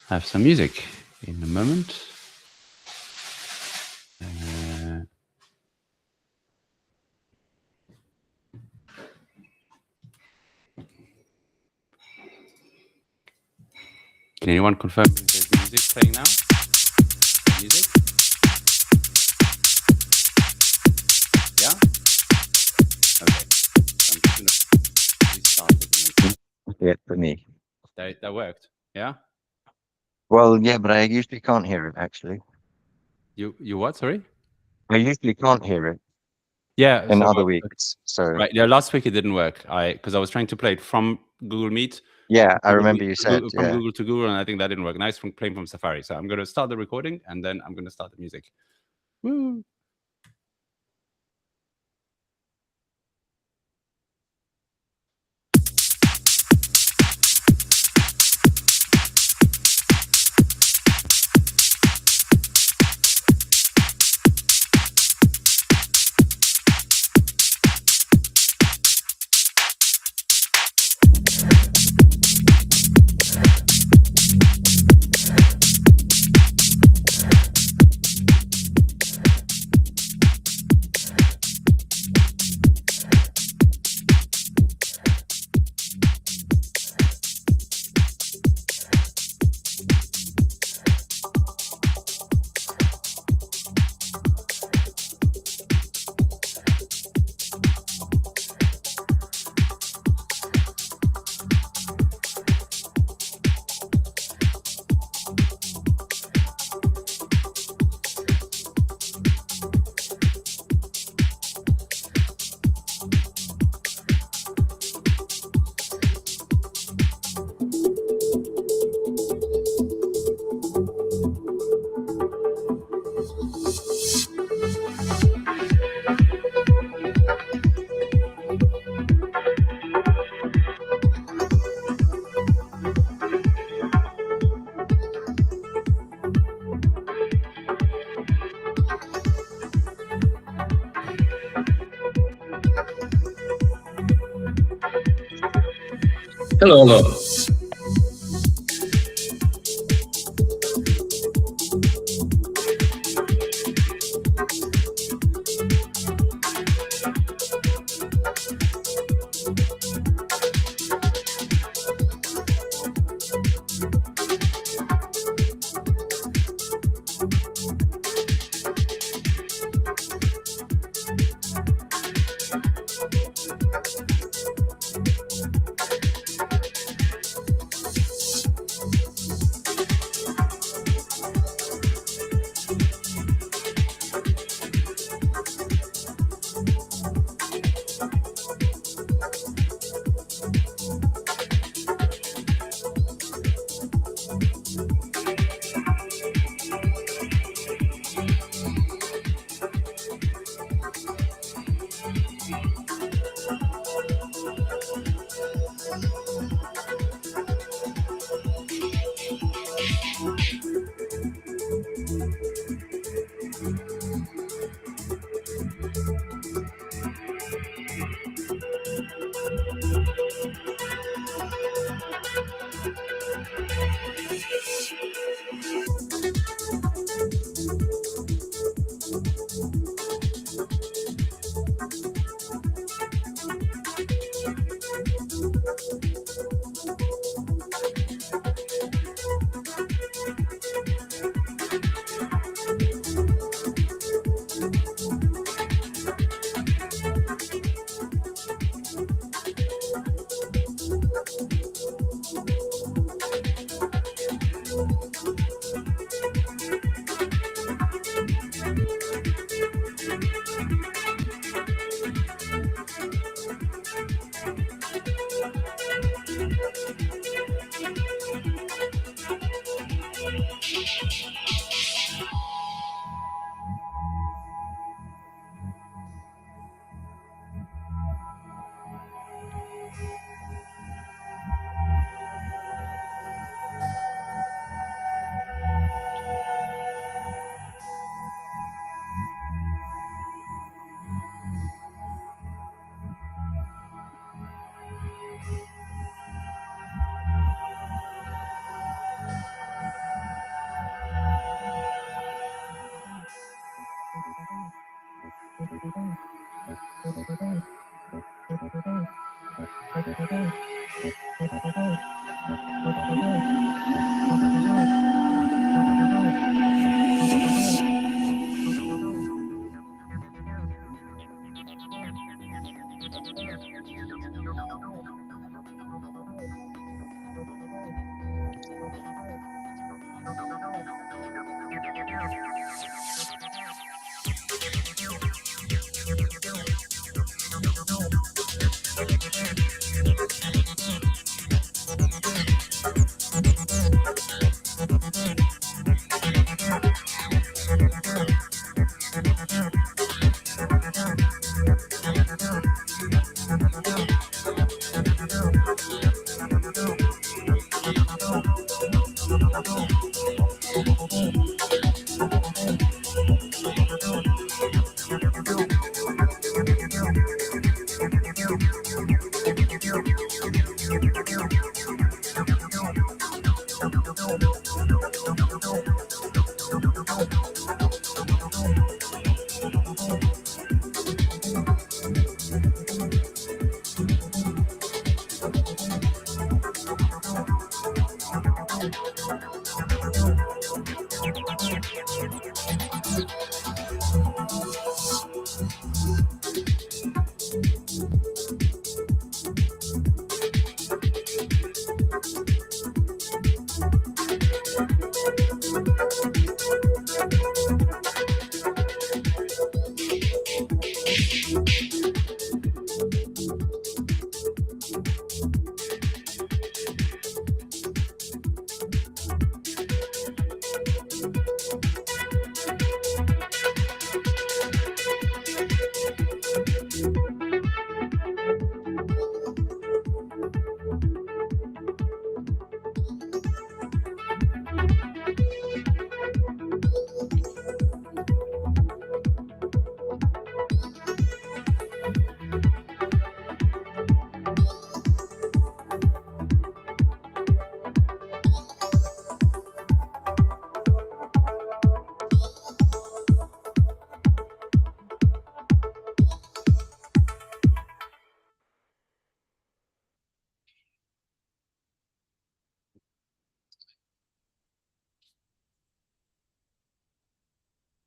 have some music in a moment. Can anyone confirm if there's music playing now? Music? Yeah? Okay. I'm just going to restart it. Yeah, for me. That worked. Yeah? Well, yeah, but I usually can't hear it, actually. You what? Sorry? I usually can't hear it Yeah. in other weeks. So, right. Yeah, last week it didn't work. Because I was trying to play it from Google Meet. yeah, I remember you said, from Google to Google, and I think that didn't work. Now it's from playing from Safari. So I'm going to start the recording, and then I'm going to start the music. Woo! Hello, hello.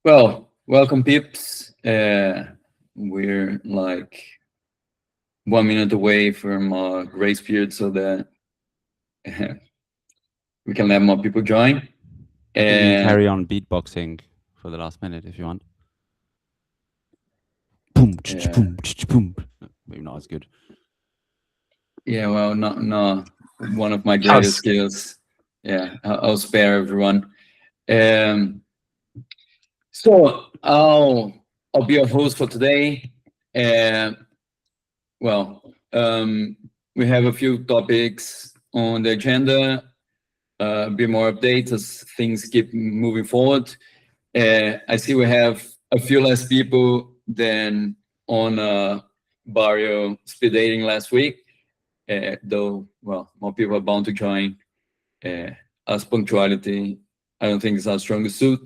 Well, welcome, peeps. We're like 1 minute away from our grace period so that we can let more people join. You can carry on beatboxing for the last minute if you want. Boom, boom, boom. Maybe not as good. Yeah, well, not one of my greatest skills. Yeah, I'll spare everyone. So I'll be your host for today. We have a few topics on the agenda, a bit more updates as things keep moving forward. I see we have a few less people than on Barrio speed dating last week, though, well, more people are bound to join as punctuality. I don't think it's our strongest suit.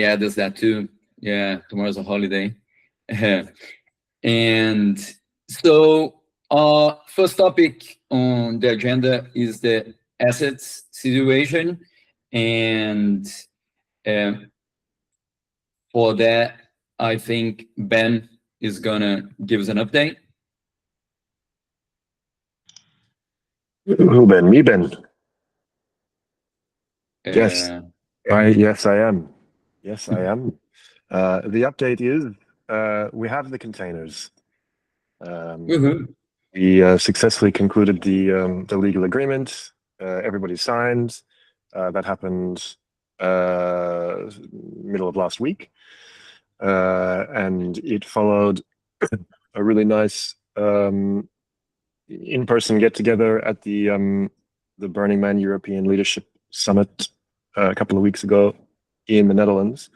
Yeah, there's that too. Yeah, tomorrow's a holiday. And so first topic on the agenda is the assets situation. And for that, I think Ben is gonna give us an update. Who, Ben? Me, Ben? Yes. Yes, I am. Yes, I am. The update is we have the containers. We successfully concluded the legal agreement. Everybody signed. That happened middle of last week. And it followed a really nice in-person get-together at the Burning Man European Leadership Summit a couple of weeks ago in the Netherlands,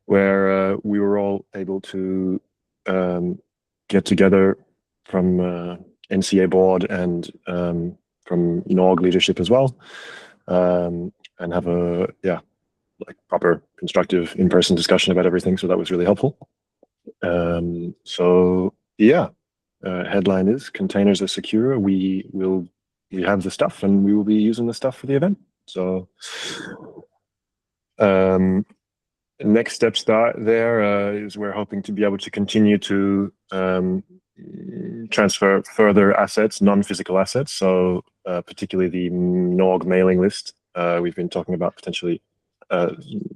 where we were all able to get together from NCA board and from NORG leadership as well, and have a like proper, constructive, in-person discussion about everything. So that was really helpful. So yeah, headline is containers are secure. We have the stuff, and we will be using the stuff for the event. So next steps there is we're hoping to be able to continue to transfer further assets, non-physical assets. So particularly the NORG mailing list. We've been talking about potentially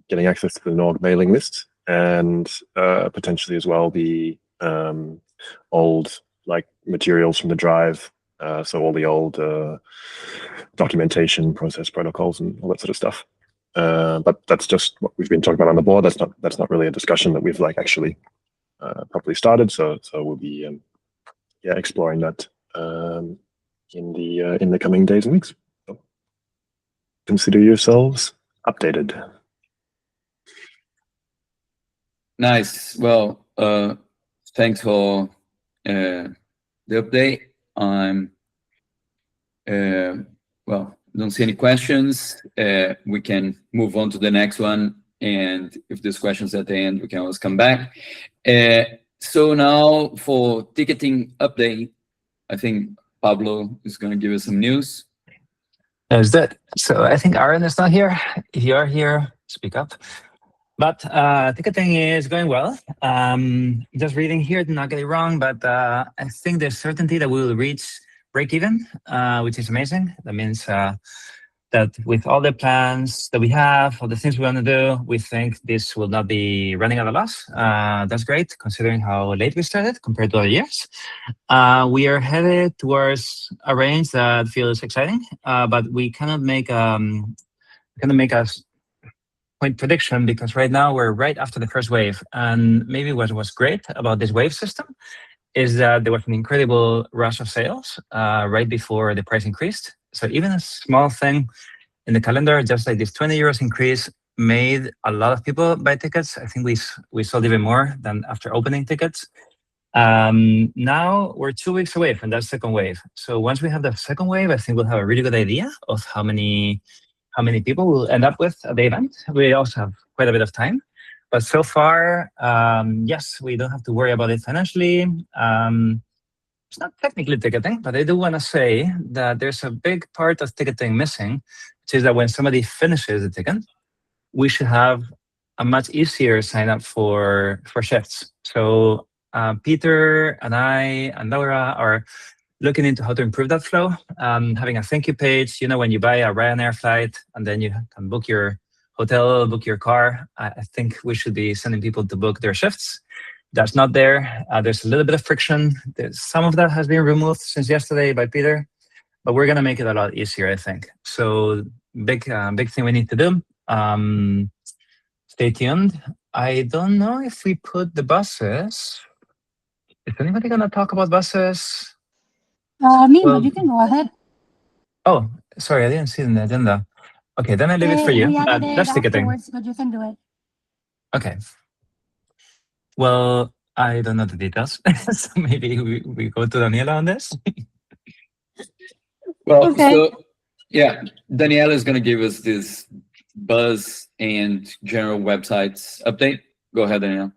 getting access to the NORG mailing list, and potentially as well the old like materials from the drive. So all the old documentation, process protocols, and all that sort of stuff. But that's just what we've been talking about on the board. That's not really a discussion that we've like actually properly started. So we'll be exploring that in the coming days and weeks. So consider yourselves updated. Nice. Well, thanks for the update. Well, don't see any questions. We can move on to the next one, and if there's questions at the end, we can always come back. So now for ticketing update, I think Pablo is going to give us some news. Is that so? I think Aaron is not here. If you are here, speak up. But ticketing is going well. Just reading here, not get it wrong, but I think there's certainty that we will reach break even, which is amazing. That means that with all the plans that we have, all the things we want to do, we think this will not be running at a loss. That's great, considering how late we started compared to other years. We are headed towards a range that feels exciting, but we cannot make a point prediction, because right now we're right after the first wave. And maybe what was great about this wave system is that there was an incredible rush of sales right before the price increased. So even a small thing in the calendar, just like this 20 euros increase, made a lot of people buy tickets. I think we sold even more than after opening tickets. Now we're 2 weeks away from that second wave. So once we have the second wave, I think we'll have a really good idea of how many people we'll end up with at the event. We also have quite a bit of time. But so far, yes, we don't have to worry about it financially. It's not technically ticketing, but I do want to say that there's a big part of ticketing missing, which is that when somebody finishes the ticket, we should have a much easier sign up for shifts. So Peter and I and Laura are looking into how to improve that flow. Having a thank you page, when you buy a Ryanair flight and then you can book your hotel, book your car, I think we should be sending people to book their shifts. That's not there. There's a little bit of friction. Some of that has been removed since yesterday by Peter, but we're going to make it a lot easier, I think. So big thing we need to do. Stay tuned. I don't know if we put the buses. Is anybody going to talk about buses? But you can go ahead. Oh, sorry, I didn't see it in the agenda. Okay, then I leave it for you. That's ticketing. But you can do it. Okay. Well, I don't know the details, so maybe we go to Daniela on this. Well, Okay. So yeah, Daniela is going to give us this buzz and general websites update. Go ahead, Daniela.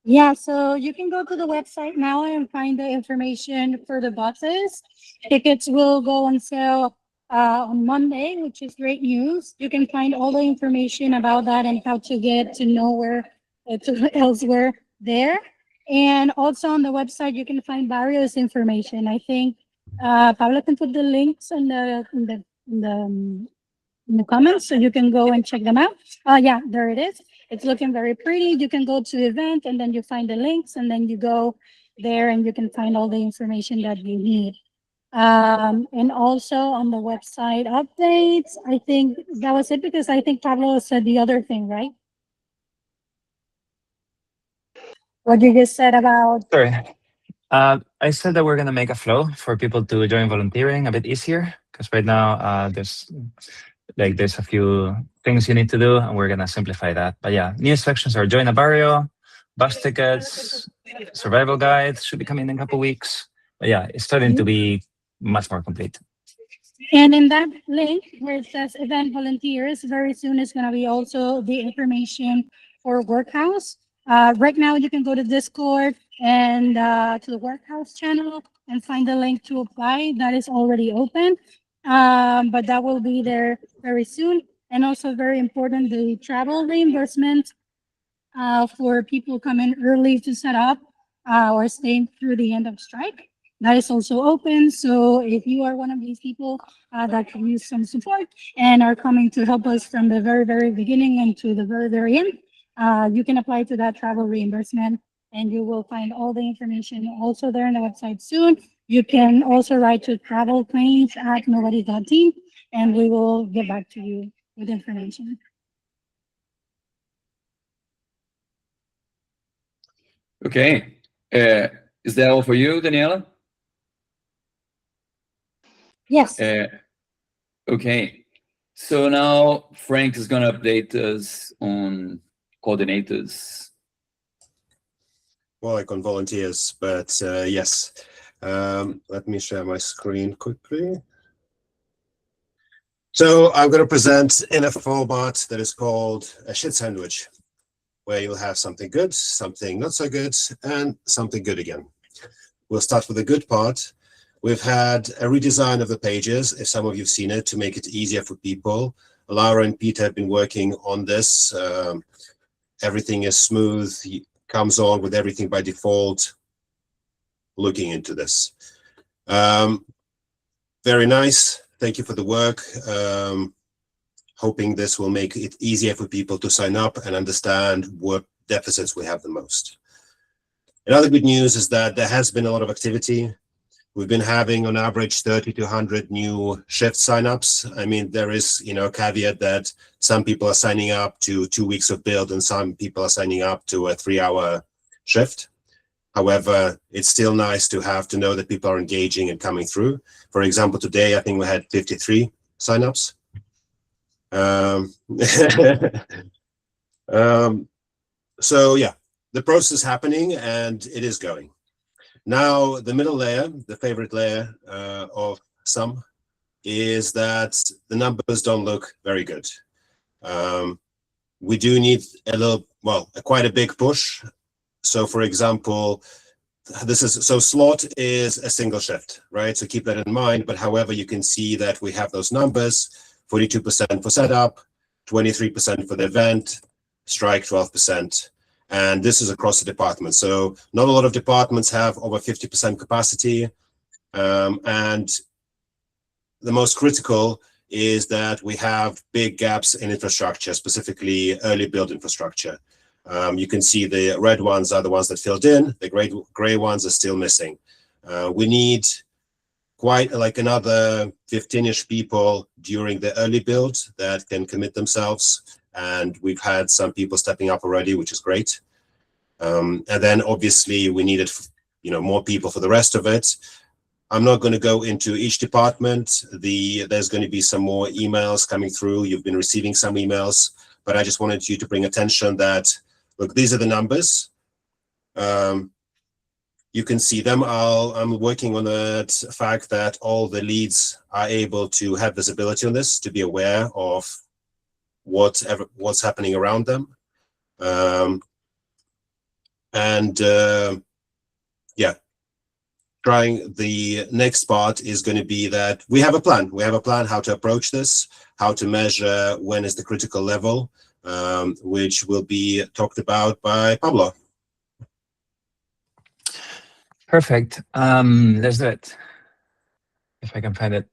Yeah, so you can go to the website now and find the information for the buses. Tickets will go on sale on Monday, which is great news. You can find all the information about that and how to get to nowhere to elsewhere there. And also on the website, you can find various information. I think Pablo can put the links in the comments, so you can go and check them out. Yeah, there it is. It's looking very pretty. You can go to the event and then you find the links and then you go there and you can find all the information that you need. And also on the website updates, I think that was it, because I think Pablo said the other thing, right? What you just said about... Sorry. I said that we're going to make a flow for people to join volunteering a bit easier, because right now there's a few things you need to do, and we're going to simplify that. But yeah, new sections are join a barrio, bus tickets, survival guides should be coming in a couple weeks. But yeah, it's starting to be much more complete. And in that link where it says event volunteers, very soon is going to be also the information for Workhouse. Right now, you can go to Discord and to the Workhouse channel and find the link to apply. That is already open, but that will be there very soon. And also very important, the travel reimbursement for people coming early to set up or staying through the end of strike. That is also open. So if you are one of these people that can use some support and are coming to help us from the very, very beginning and to the very, very end, you can apply to that travel reimbursement and you will find all the information also there on the website soon. You can also write to travelclaims@nobodies.team and we will get back to you with information. Okay. Is that all for you, Daniela? Yes. Okay. So now Frank is going to update us on coordinators. Well, like on volunteers, but yes. Let me share my screen quickly. So I'm going to present in a format that is called a shit sandwich, where you'll have something good, something not so good, and something good again. We'll start with the good part. We've had a redesign of the pages, if some of you've seen it, to make it easier for people. Laura and Peter have been working on this. Everything is smooth, comes on with everything by default. Looking into this. Very nice. Thank you for the work. Hoping this will make it easier for people to sign up and understand what deficits we have the most. Another good news is that there has been a lot of activity. We've been having on average 30 to 100 new shift signups. I mean, there is, a caveat that some people are signing up to 2 weeks of build and some people are signing up to a 3-hour shift. However, it's still nice to know that people are engaging and coming through. For example, today, I think we had 53 signups. So yeah, the process is happening and it is going. Now, the middle layer, the favorite layer of some, is that the numbers don't look very good. We do need quite a big push. So for example, slot is a single shift, right? So keep that in mind. But however, you can see that we have those numbers, 42% for setup, 23% for the event, strike 12%. And this is across the department. So not a lot of departments have over 50% capacity. And the most critical is that we have big gaps in infrastructure, specifically early build infrastructure. You can see the red ones are the ones that filled in, the gray ones are still missing. We need quite like another 15-ish people during the early build that can commit themselves. And we've had some people stepping up already, which is great. And then obviously we needed, more people for the rest of it. I'm not going to go into each department. There's going to be some more emails coming through. You've been receiving some emails, but I just wanted you to bring attention that, look, these are the numbers. You can see them. I'm working on the fact that all the leads are able to have visibility on this, to be aware of what's happening around them. The next part is going to be that we have a plan. We have a plan how to approach this, how to measure when is the critical level, which will be talked about by Pablo. Perfect. Let's do it. If I can find it.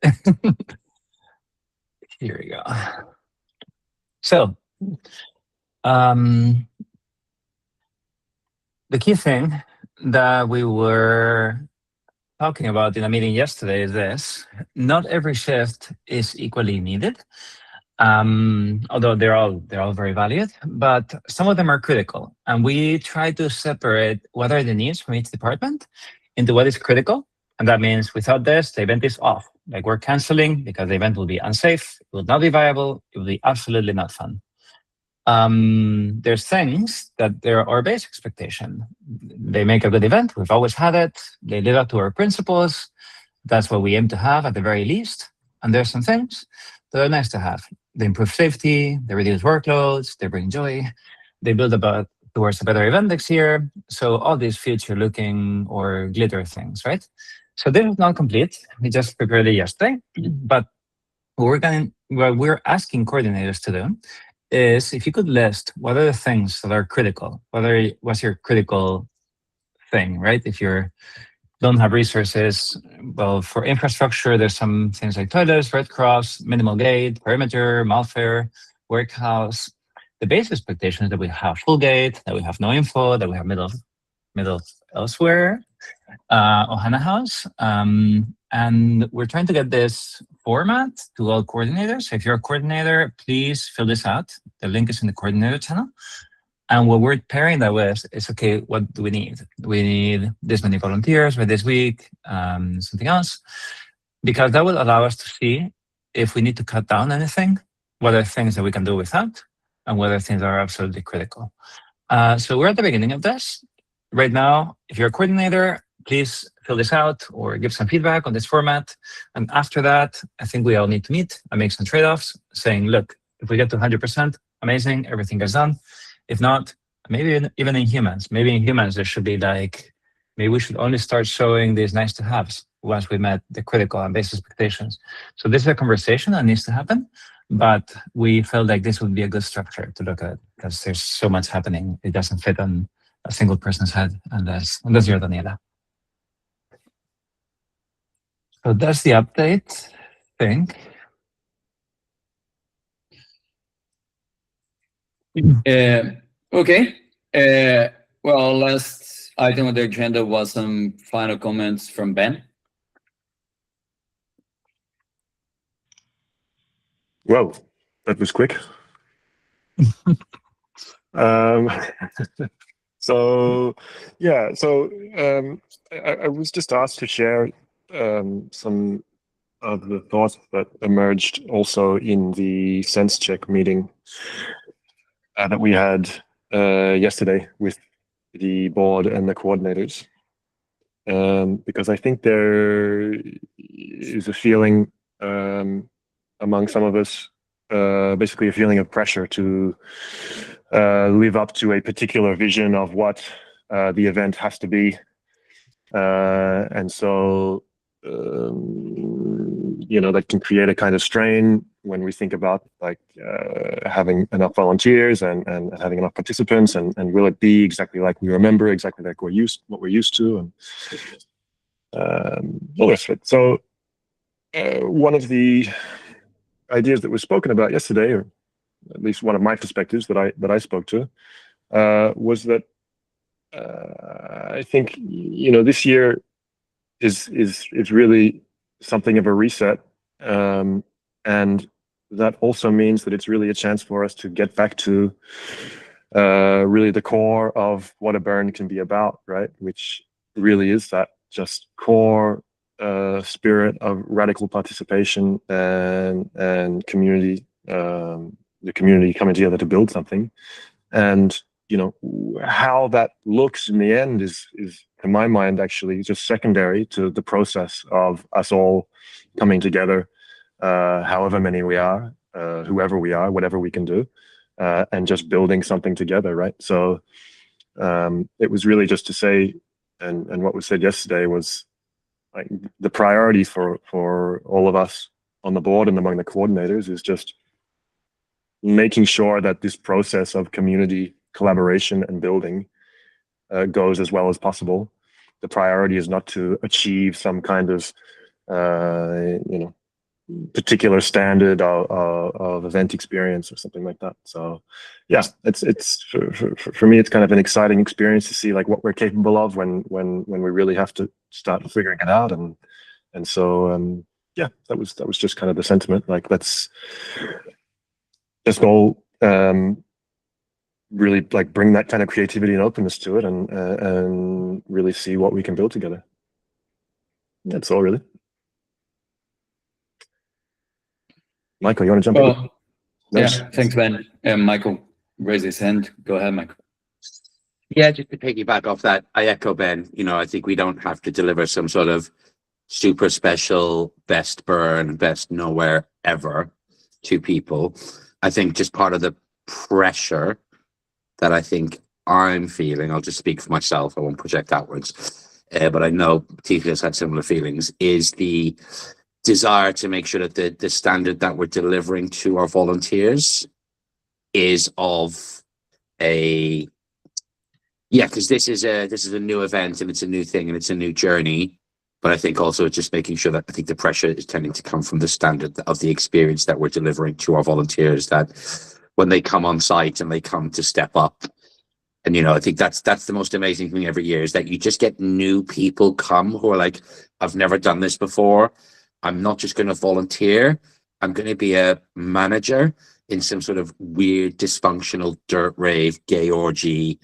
Here we go. So, the key thing that we were talking about in a meeting yesterday is this: not every shift is equally needed, although they're all very valued, but some of them are critical. And we try to separate what are the needs from each department into what is critical. And that means without this, the event is off. Like we're canceling because the event will be unsafe, it will not be viable, it will be absolutely not fun. There's things that they're our base expectation. They make a good event. We've always had it. They live up to our principles. That's what we aim to have at the very least. And there's some things that are nice to have. They improve safety, they reduce workloads, they bring joy, they build about towards a better event next year. So all these future-looking or glitter things, right? So this is not complete. We just prepared it yesterday, but what we're asking coordinators to do is if you could list what are the things that are critical, what's your critical thing, right? If you don't have resources, well, for infrastructure, there's some things like toilets, Red Cross, minimal gate, perimeter, malware, warehouse. The base expectation is that we have full gate, that we have no info, that we have middle elsewhere, Ohana House. And we're trying to get this format to all coordinators. So if you're a coordinator, please fill this out. The link is in the coordinator channel. And what we're pairing that with is, okay, what do we need? We need this many volunteers by this week, something else, because that will allow us to see if we need to cut down anything, what are things that we can do without, and what are things that are absolutely critical. So we're at the beginning of this. Right now, if you're a coordinator, please fill this out or give some feedback on this format. And after that, I think we all need to meet and make some trade-offs, saying, look, if we get to 100%, amazing, everything gets done. If not, maybe even in humans, there should be like, maybe we should only start showing these nice to haves once we met the critical and base expectations. So this is a conversation that needs to happen, but we felt like this would be a good structure to look at because there's so much happening. It doesn't fit on a single person's head unless you're Daniela. So that's the update, I think. Okay. Well, last item on the agenda was some final comments from Ben. Whoa, that was quick. So I was just asked to share some of the thoughts that emerged also in the sense check meeting that we had yesterday with the board and the coordinators, because I think there is a feeling among some of us, basically a feeling of pressure to live up to a particular vision of what the event has to be. And so, that can create a kind of strain when we think about like having enough volunteers and having enough participants, and will it be exactly like we remember, exactly like what we're used to, and all the rest of it. So one of the ideas that was spoken about yesterday, or at least one of my perspectives that I spoke to, was that I think this year is really something of a reset, and that also means that it's really a chance for us to get back to really the core of what a burn can be about, right? Which really is that just core spirit of radical participation and community, the community coming together to build something. And how that looks in the end is in my mind actually just secondary to the process of us all coming together, however many we are, whoever we are, whatever we can do, and just building something together, right? So it was really just to say, and what was said yesterday was like the priority for all of us on the board and among the coordinators is just making sure that this process of community collaboration and building goes as well as possible. The priority is not to achieve some kind of particular standard of event experience or something like that. So yeah, it's for me, it's kind of an exciting experience to see like what we're capable of when we really have to start figuring it out. And so yeah, that was just kind of the sentiment. Like let's just all really like bring that kind of creativity and openness to it, and really see what we can build together. That's all really. Michael, you want to jump in? Nice. Yeah, thanks, Ben. Michael raised his hand. Go ahead, Michael. Yeah, just to piggyback off that, I echo Ben. I think we don't have to deliver some sort of super special, best burn, best nowhere ever to people. I think just part of the pressure that I think I'm feeling, I'll just speak for myself, I won't project outwards, but I know TK has had similar feelings, is the desire to make sure that the standard that we're delivering to our volunteers is of a, yeah, because this is a new event and it's a new thing and it's a new journey. But I think also just making sure that I think the pressure is tending to come from the standard of the experience that we're delivering to our volunteers, that when they come on site and they come to step up. And, you know, I think that's the most amazing thing every year, is that you just get new people come who are like, I've never done this before. I'm not just going to volunteer. I'm going to be a manager in some sort of weird, dysfunctional dirt rave, gay orgy,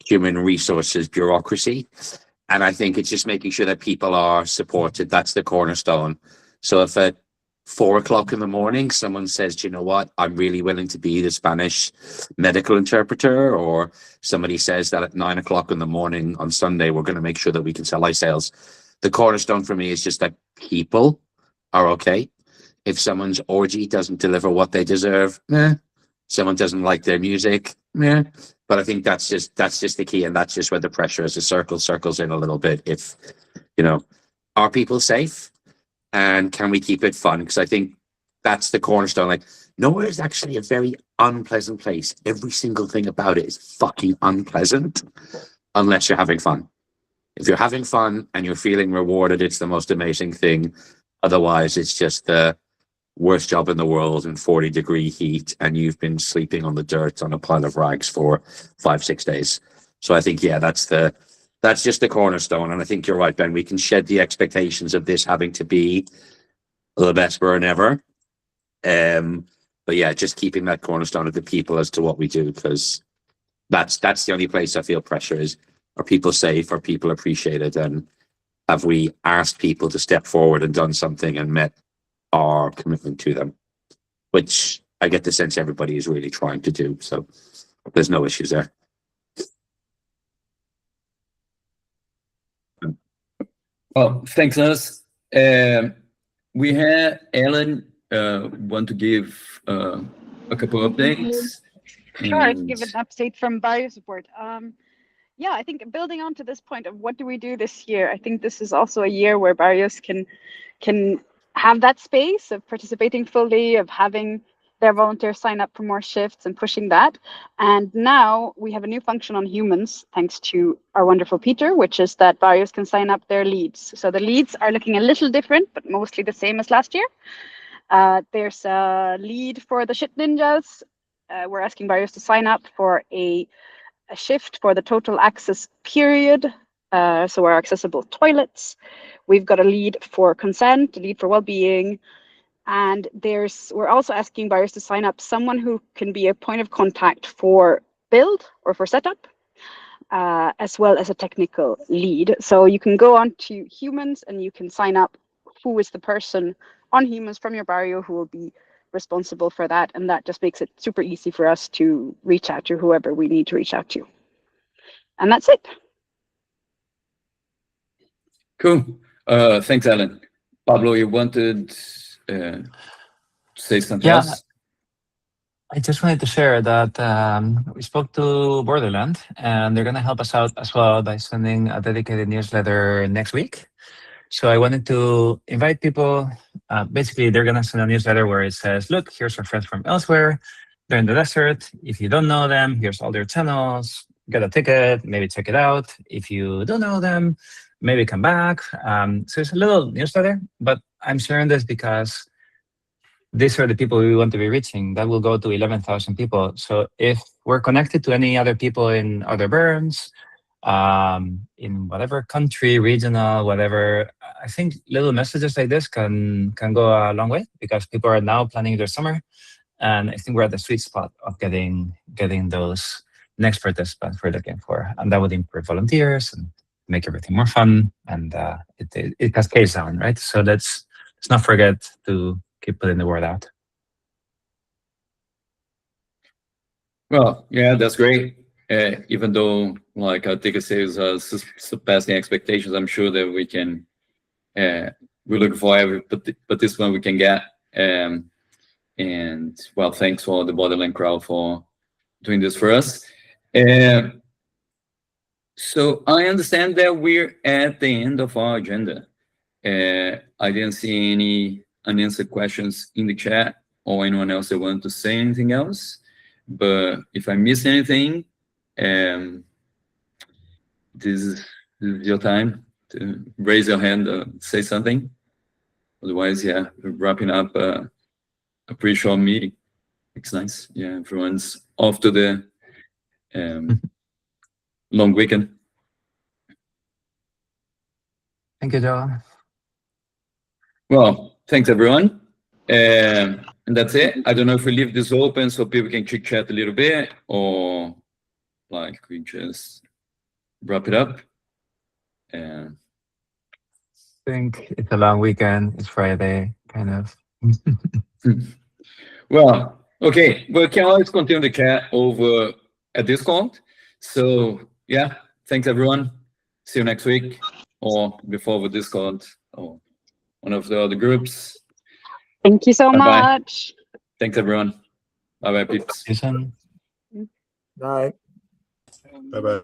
human resources bureaucracy. And I think it's just making sure that people are supported. That's the cornerstone. So if at 4 o'clock in the morning, someone says, do you know what, I'm really willing to be the Spanish medical interpreter, or somebody says that at 9 o'clock in the morning on Sunday, we're going to make sure that we can sell ice sales. The cornerstone for me is just that people are okay. If someone's orgy doesn't deliver what they deserve, someone doesn't like their music, but I think that's just the key, and that's just where the pressure as a circles in a little bit. If, you know, are people safe, and can we keep it fun? Because I think that's the cornerstone. Like, nowhere is actually a very unpleasant place. Every single thing about it is fucking unpleasant, unless you're having fun. If you're having fun and you're feeling rewarded, it's the most amazing thing. Otherwise, it's just the worst job in the world in 40-degree heat, and you've been sleeping on the dirt on a pile of rags for 5-6 days. So I think, yeah, that's just the cornerstone. And I think you're right, Ben. We can shed the expectations of this having to be the best burn ever. But yeah, just keeping that cornerstone of the people as to what we do, because that's the only place I feel pressure is, are people safe? Are people appreciated? And have we asked people to step forward and done something and met our commitment to them, which I get the sense everybody is really trying to do. So there's no issues there. Well, thanks, us. We had Ellen want to give a couple updates. Sure, I can give an update from BioSupport. Yeah, I think building on to this point of what do we do this year, I think this is also a year where Barrios can have that space of participating fully, of having their volunteers sign up for more shifts and pushing that. And now we have a new function on humans, thanks to our wonderful Peter, which is that Barrios can sign up their leads. So the leads are looking a little different, but mostly the same as last year. There's a lead for the shit ninjas. We're asking Barrios to sign up for a shift for the total access period. So our accessible toilets. We've got a lead for consent, a lead for well-being. And we're also asking buyers to sign up someone who can be a point of contact for build or for setup, as well as a technical lead. So you can go on to humans and you can sign up who is the person on humans from your barrio who will be responsible for that. And that just makes it super easy for us to reach out to whoever we need to reach out to. And that's it. Cool. Thanks, Alan. Pablo, you wanted to say something else? I just wanted to share that we spoke to Borderland, and they're going to help us out as well by sending a dedicated newsletter next week. So I wanted to invite people. Basically, they're going to send a newsletter where it says, look, here's our friends from elsewhere. They're in the desert. If you don't know them, here's all their channels. Get a ticket, maybe check it out. If you don't know them, maybe come back. So it's a little newsletter, but I'm sharing this because these are the people we want to be reaching. That will go to 11,000 people. So if we're connected to any other people in other burns, in whatever country, regional, whatever, I think little messages like this can go a long way, because people are now planning their summer. And I think we're at the sweet spot of getting those next participants we're looking for. And that would improve volunteers and make everything more fun. And it cascades down, right? So let's not forget to keep putting the word out. Well, yeah, that's great. Even though, like, our ticket sales are surpassing expectations, I'm sure that we can we're looking for every participant we can get. And well, thanks for the Borderland crowd for doing this for us. So I understand that we're at the end of our agenda. I didn't see any unanswered questions in the chat or anyone else that wanted to say anything else. But if I missed anything, this is your time to raise your hand or say something. Otherwise, yeah, we're wrapping up a pretty short meeting. It's nice. Yeah, everyone's off to the long weekend. Thank you, Joe. Well, thanks everyone. And that's it. I don't know if we leave this open so people can chit chat a little bit, or like we just wrap it up. I think it's a long weekend. It's Friday, kind of. Well, okay. We can always continue the chat over at Discord. So yeah, thanks everyone. See you next week, or before the Discord, or one of the other groups. Thank you so Bye-bye. much. Thanks everyone. Bye bye, peeps. See you soon. Bye. Bye bye.